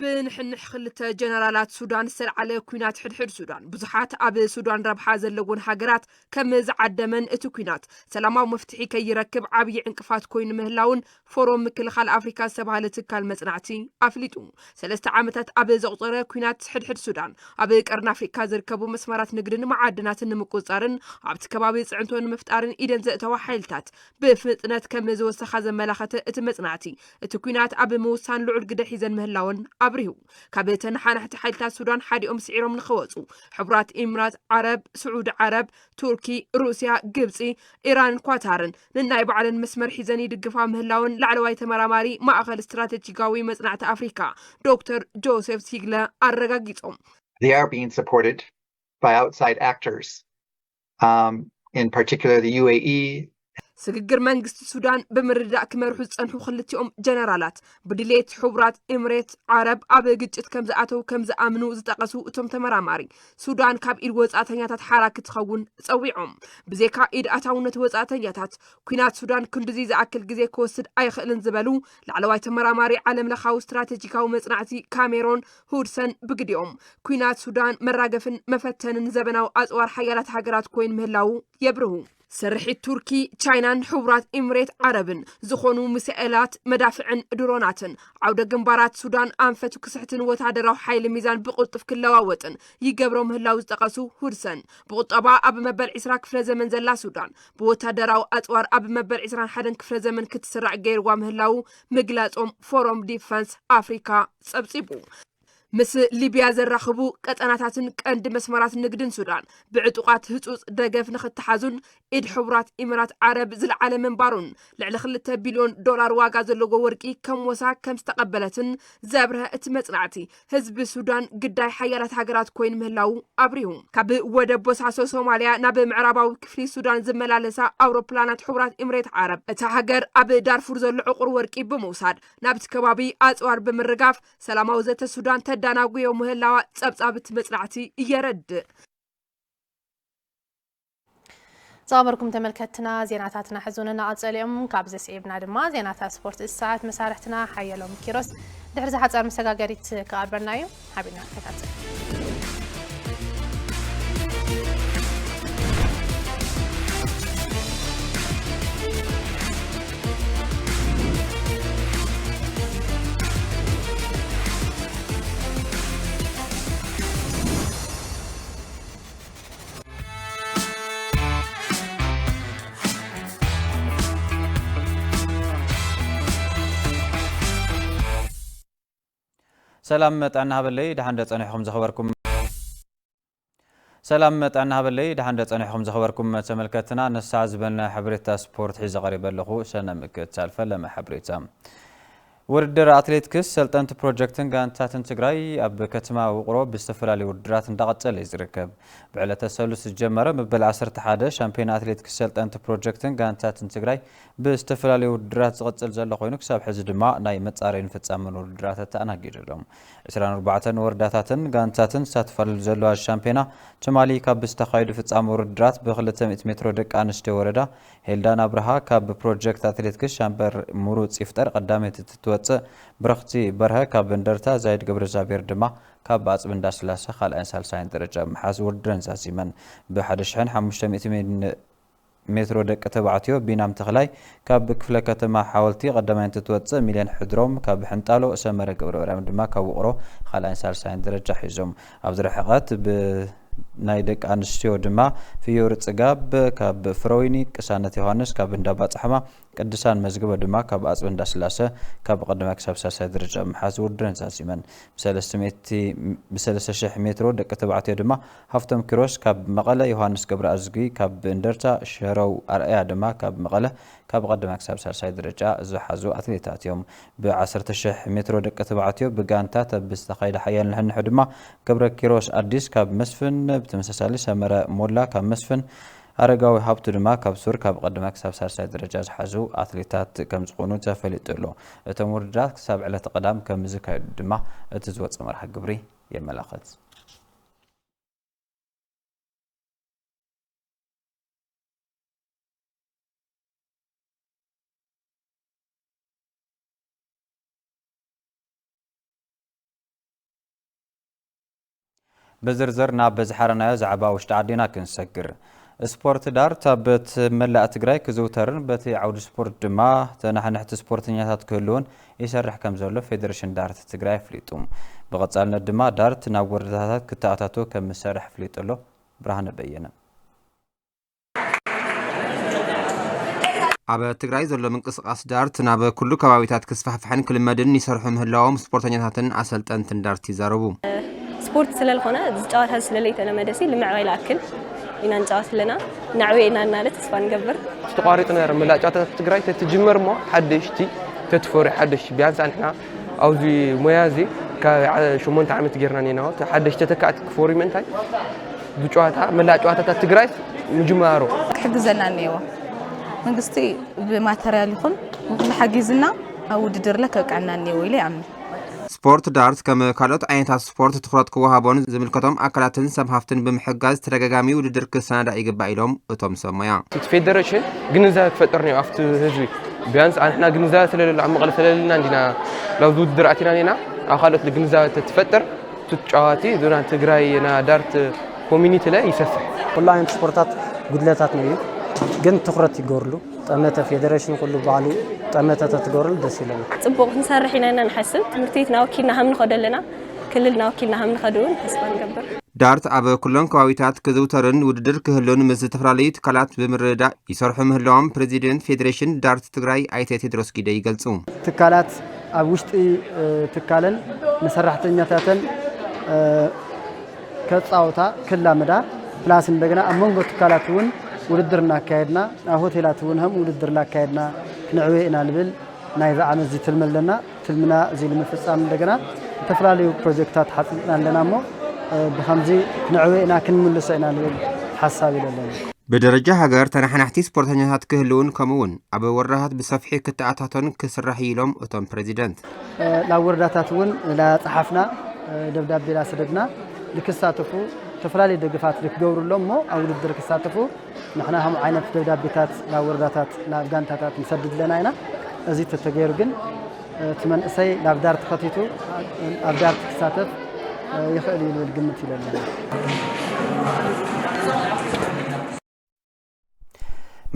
بنحنح خلته جنرالات سودان سر على كوينات حدحد سودان بزحات اب سودان ربحا زلون هاجرات كم زعدمن اتو كوينات سلاماو مفتحي كيركب عبي انقفات كوين مهلاون فوروم مكلخال افريكا سباله تكال مصنعتي افليطو 3 عامات اب زقطره كوينات حدحد سودان اب قرن افريكا زركبو مسمرات نغدن معدناتن مقصارن ابت كبابي صعنتون مفتارن ايدن زتوا حيلتات بفطنت كم زوسخا زملخته ات مصنعتي اتو كوينات اب موسان لعل قد حيزن مهلاون أبريو كابتن حنحت حالتا السودان حاديهم سعيرهم نخوصو حبرات إمارات عرب سعود عرب تركي روسيا قبسي إيران كواتارن لنايب على المسمر حيزاني دقفا مهلاون لعلواي تمراماري ما أخل استراتيجيكاوي مصنعة أفريكا دكتور جوزيف سيغلا الرقاقيتهم. They are being supported by outside actors, in particular the UAE. سجر منجست السودان بمرداء كمرحوز أنحو خلتيهم جنرالات بدليت حبرات إمارات عرب أبجت كم زعتو كم زأمنو زتقسو أتم تمراماري سودان كاب إيد وزعتنيات حركة تخون سويعهم بزيكا إيد أتاون وزعتنيات كينات سودان كندزي زعكل جزي كوسد أي خلن زبلو لعلواي تمراماري عالم لخاو استراتيجيكاو مصنعتي كاميرون هودسن بقديهم كينات سودان مراقفن مفتن زبناو أزوار حيالات هاجرات كوين مهلاو يبرهو سرحي تركي تشاينان حبرات إمارات عربن زخونو مسائلات مدافعن دروناتن عودة جنبارات سودان أنفتو كسحتن وتعدراو حيل ميزان بقطف كلاواتن يجبرو مهلاو زتقاسو هورسن بقطبا أب مبل إسراك فرزمن زلا سودان بوتعدراو أطوار أب مبل إسران حدن كفرزمن كتسرع غير ومهلاو مجلاتهم فوروم ديفنس أفريكا سبسيبو مس ليبيا زرخبو قطناتاتن قند مسمرات نقدن سودان بعطوقات هصوص دغف نختحازون ايد حبرات امارات عرب زلعاله منبارون لعل 2 بليون دولار واغا زلغو ورقي كم وسا كم استقبلتن زابرها اتمصنعتي حزب السودان قداي حيالات هاجرات كوين مهلاو ابريهم كاب ودا بوساسو سوماليا ناب معرباو كفري السودان زملالسا اوروبلانات حبرات امارات عرب اتا هاجر اب دارفور زل عقر ورقي بموساد نابت كبابي اصوار بمرغاف سلاماو زت السودان داناغو يوم هلاوا صبصابت مصنعتي يرد صابركم تملكتنا زيناتاتنا حزوننا اصليهم كابز سيبنا دما زيناتا سبورت الساعات مسارحتنا حيلهم كيروس دحر حصار مسغاغريت كاربرنايو حبينا كتاتل سلام متعنا هبلي دحن دصنيحكم زخبركم سلام متعنا هبلي دحن دصنيحكم زخبركم تملكتنا نساز بلنا حبريتا سبورت حيز قريب لخو سنه مكت سالفه لما حبريتا ውድድር አትሌቲክስ ሰልጠንት ፕሮጀክትን ጋንታትን ትግራይ ኣብ ከተማ ውቅሮ ብዝተፈላለዩ ውድድራት እንዳቀጸለ ይዝርከብ ብዕለተ ሰሉስ ጀመረ መበል 11 ሻምፒዮን አትሌቲክስ ሰልጠንት ፕሮጀክትን ጋንታትን ትግራይ ብዝተፈላለዩ ውድድራት ዝቀጽል ዘሎ ኮይኑ ክሳብ ሕዚ ድማ ናይ መጻረይን ፍጻመን ውድድራት ተኣናጊዶም 24 ወረዳታትን ጋንታትን ሳትፈልል ዘለዋ ሻምፒዮና ቸማሊ ካብ ዝተኻየዱ ፍጻመ ውድድራት ብ200 ሜትሮ ደቂ ኣንስትዮ ወረዳ ሄልዳን አብርሃ ካብ ፕሮጀክት አትሌቲክስ ሻምበር ሙሩጽ ይፍጠር ቀዳመት ትወጽእ ብረኽቲ በርሀ ካብ እንደርታ ዛይድ ገብረዛቤር ድማ ካብ አጽብ እንዳስላሴ ካልኣይን ሳልሳይን ደረጃ መሓዝ ውድድረን ዛዚመን ብ1500 ሜትሮ ደቂ ተባዕትዮ ቢናም ተኽላይ ካብ ክፍለ ከተማ ሓወልቲ ቀዳማይን ትወጽእ ሚልዮን ሕድሮም ካብ ሕንጣሎ ሰመረ ገብረብርሃም ድማ ካብ ውቅሮ ካልኣይን ሳልሳይን ደረጃ ሒዞም ኣብ ዝረሕቐት ናይ ደቂ ኣንስትዮ ድማ ፍዮር ጽጋብ ካብ ፍሮይኒ ቅሳነት ዮሐንስ ካብ እንዳባጽሕማ ቅዱሳን መዝገበ ድማ ካብ አጽብ እንዳስላሴ ካብ ቀዳማ ክሳብ ሳልሳይ ደረጃ መሓዝ ውድድረን ዛዚመን ብ3000 ሜትሮ ደቂ ተባዕትዮ ድማ ሃፍቶም ኪሮስ ካብ መቐለ ዮሐንስ ገብረ አዝጊ ካብ እንደርታ ሸረው አርአያ ድማ ካብ መቐለ ካብ ቀዳማ ክሳብ ሳልሳይ ደረጃ ዝሓዙ አትሌታት እዮም ብ10000 ሜትሮ ደቂ ተባዕትዮ ብጋንታ ተብዝተኻይደ ሓያል ንሕንሕ ድማ ገብረ ኪሮስ አዲስ ካብ መስፍን ብተመሳሳሊ ሰመረ ሞላ ካብ መስፍን አረጋዊ ሀብቱ ድማ ካብ ሱር ካብ ቀዳማ ክሳብ ሳልሳይ ደረጃ ዝሓዙ አትሌታት ከም ዝኾኑ ተፈሊጡሎ እቶም ውድድራት ክሳብ ዕለተ ቀዳም ከም ዝካየዱ ድማ እቲ ዝወጽእ መርሃ ግብሪ የመላኽት بزرزر ناب بزحرنا زعبا وشتعدينا كنسكر سبورت دار تابت ملاء تግራይ كزوترن بتي عود سبورت دما تنحنحت سبورتنيات كلون يسرح كم زلو فيدريشن دارت تግራይ فليطوم بقصالنا دما دارت ናብ ወረዳታት ክታታቶ ከም መሰርሕ ፍሊጥሎ ብርሃነ በየነ ኣብ ትግራይ ዘሎ ምንቅስቃስ ዳርት ናብ ኩሉ ከባቢታት ክስፋሕፍሕን ክልመድን ይሰርሑ ምህላዎም ስፖርተኛታትን አሰልጠንትን ዳርት ይዛረቡ سبورت ስለልኾነ ዝጫወታ ስለለይተ ለመደሲ ልምዕባይ ላክል ኢና ንጫወት ለና ናዕዌና ናለ ተስፋ ንገብር ተቋሪጥ ነር መላጫታ ትግራይ ተትጅመር ሞ ሓደሽቲ ተትፈሪ ሓደሽ ቢያንስ አንሕና አውዚ ሞያዚ ከ8 ዓመት ጌርና ኔናው ሓደሽ ተተካት ክፎሪ መንታይ ዝጫወታ መላጫታ ትግራይ ምጅማሮ ክሕግዘና ነይዎ መንግስቲ ብማተሪያል ይኹን ብሓጊዝና ውድድር ለከብቃና ነይዎ ኢለ ኣምን ስፖርት ዳርት ከም ካልኦት ዓይነታት ስፖርት ትኩረት ክወሃቦን ዝምልከቶም አካላትን ሰብሃፍትን ብምሕጋዝ ተደጋጋሚ ውድድር ክሰናዳ ይግባእ ኢሎም እቶም ሰሞያ ፌደሬሽን ግንዛቤ ክፈጥር ነው ኣብቲ ህዝቢ ቢያንስ አንሕና ግንዛቤ ስለሌለ ኣብ መቐለ ስለሌለና እንዲና ላብዚ ውድድር ኣቲና ኔና ኣብ ካልኦት ግንዛቤ ትፈጥር ትጫዋቲ ዞና ትግራይ ና ዳርት ኮሚኒቲ ላይ ይሰፍሕ ኩሉ ዓይነት ስፖርታት ጉድለታት ነው ግን ትኩረት ይገብርሉ ጠመተ ፌደሬሽን ኩሉ ባሉ ጠመተ ተትገብርሉ ደስ ይላል ጽቡቕ ክንሰርሕ ኢና ንሓስብ ትምህርቲትና ወኪልና ሃም ንኸደለና ክልልና ወኪልና ሃም ንኸደውን ተስፋ ንገብር ዳርት ኣብ ኩሎን ከባቢታት ክዝውተርን ውድድር ክህሉን ምስ ዝተፈላለዩ ትካላት ብምርዳእ ይሰርሑ ምህላዎም ፕሬዚደንት ፌደሬሽን ዳርት ትግራይ ኣይተ ቴድሮስ ጊደ ይገልጹ ትካላት ኣብ ውሽጢ ትካለን ንሰራሕተኛታትን ከጻውታ ክላመዳ ፕላስ እንደገና ኣብ መንጎ ትካላት እውን ውድድር እናካየድና ኣብ ሆቴላት እውን هم ውድድር እናካየድና ክንዕዌ ኢና ልብል ናይ ዛዓመት እዚ ትልመለና ትልምና እዚ ንምፍጻም እንደገና ተፈላለዩ ፕሮጀክታት ሓጽና ኣለናሞ ብኸምዚ ክንዕዌ ኢና ክንምልሶ ኢና ልብል ሓሳብ ይለለና በደረጃ ሃገር ተናሕናሕቲ ስፖርተኛታት ክህልውን ከምውን ኣብ ወረዳታት ብሰፍሒ ክትኣታቶን ክስራሕ ኢሎም እቶም ፕሬዚደንት ናብ ወረዳታት እውን ላጽሓፍና ደብዳቤ ላሰደድና ልክሳተፉ ተፈላለዩ ደግፋት ልክገብሩሎም ሞ ኣብ ውድድር ክሳተፉ ንሕና هم ዓይነት ደብዳቤታት ናብ ወረዳታት ናብ ጋንታታት ንሰድድ ለና ኢና እዚ ተተገይሩ ግን ትመንእሰይ ናብ ዳርት ከቲቱ ኣብ ዳርት ክሳተፍ ይኽእል እዩ ልብል ግምት ይለለና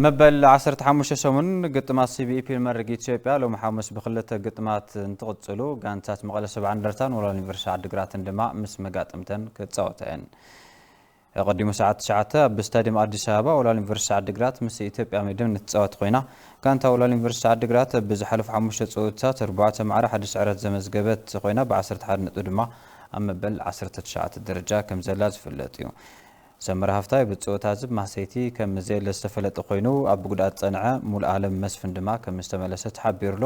مبل 15 ሰሙን ግጥማት CBP መርግ ኢትዮጵያ ሎም ሐሙስ በخلተ ግጥማት እንትቕጽሉ ጋንታት መቐለ 70 እንደርታን ወላል ዩኒቨርሲቲ ዓዲግራት ድማ ምስ መጋጥምተን ክጻወተን قديم ساعة 9 بستاديوم أديس أبابا ولا اليونيفرسيتي عدغرات مس إثيوبيا ميدم نتصاوت خوينا كانت ولا اليونيفرسيتي عدغرات بزحلف 5 صوتات 4 معرة حدث عرض زمزغبت خوينا ب 10 حد نقدو دما أما بل 19 درجة كم زلاز فلاتيو ሰመረ ሃፍታይ ብጽወታ ዝብ ማሰይቲ ከም ዘለ ዝተፈለጠ ኮይኑ ኣብ ጉዳት ጸንዐ ሙሉ ዓለም መስፍን ድማ ከም ዝተመለሰ ተሓቢሩሎ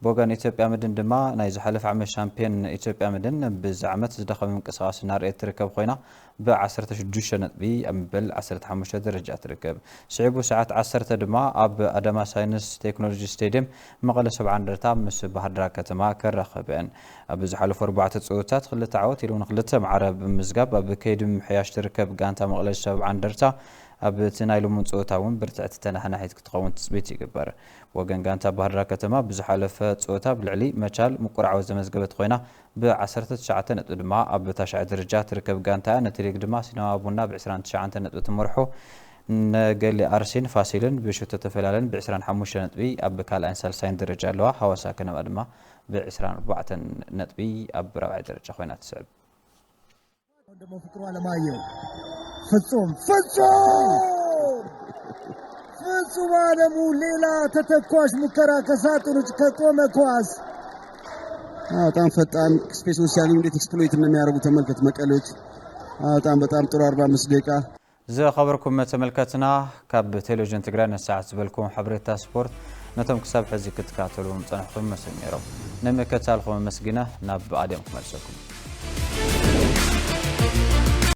ቦጋን ኢትዮጵያ ምድን ድማ ናይ ዝሓለፈ ዓመት ሻምፒዮን ኢትዮጵያ ምድን ብዛዕመት ዝደኸመ እንቅስቃሴ ናርኤት ትርከብ ኮይና ብ16 ነጥቢ ኣብ ምበል 15 ደረጃ ትርከብ ስዒቡ ሰዓት 10 ድማ ኣብ ኣዳማ ሳይንስ ቴክኖሎጂ ስቴዲየም መቐለ 70 እንደርታ ምስ ባህር ዳር ከተማ ከራኸበን ኣብ ዝሓለፈ 4 ጽወታት ክልተ ዓወት ኢሉን ክልተ ማዕረብ ምዝጋብ ኣብ ከይዲ ምሕያሽ ትርከብ ጋንታ መቐለ 70 እንደርታ ኣብ ትናይሉ ምንጽወታውን ብርትዕት ተናሕናሒት ክትኸውን ትጽቢት ይግበር ወገን ጋንታ ባህር ዳር ከተማ ብዝሓለፈ ጽወታ ብልዕሊ መቻል ምቁራዕ ዘመዝገበት ኮይና ብ19 ነጥቢ ድማ ኣብ ታሽዕ ደረጃ ትርከብ ጋንታ ነትሪግ ድማ ሲናማ ቡና ብ29 ነጥቢ ትመርሖ ነገሊ አርሲን ፋሲልን ብሽቶ ተፈላለን ብ25 ነጥቢ ኣብ ካልኣይን ሳልሳይን ደረጃ ኣለዋ ሐዋሳ ከነማ ድማ ብ24 ነጥቢ ኣብ ራብዓይ ደረጃ ኮይና ትስዕብ ደሞ ፍቅሩ አለማየሁ ፍጹም አለሙ ሌላ ተተኳሽ ሙከራ ከሳጥን ውጭ ከቆመ ኳስ በጣም ፈጣን ስፔሱን ሲያገኙ እንዴት ኤክስፕሎይት እንደሚያደርጉ ተመልከት መቀሌዎች በጣም ጥሩ 45 ደቂቃ ዝኸበርኩም ተመልከትና ካብ ቴሌቪዥን ትግራይ ነሳዓት ዝበልኩም ሓበሬታ ስፖርት ነቶም ክሳብ ሕዚ ክትከታተሉ ፀንሕኩም መስነሮም ንምከታተልኩም መስጊና ናብ ኣድም ክመልሰኩም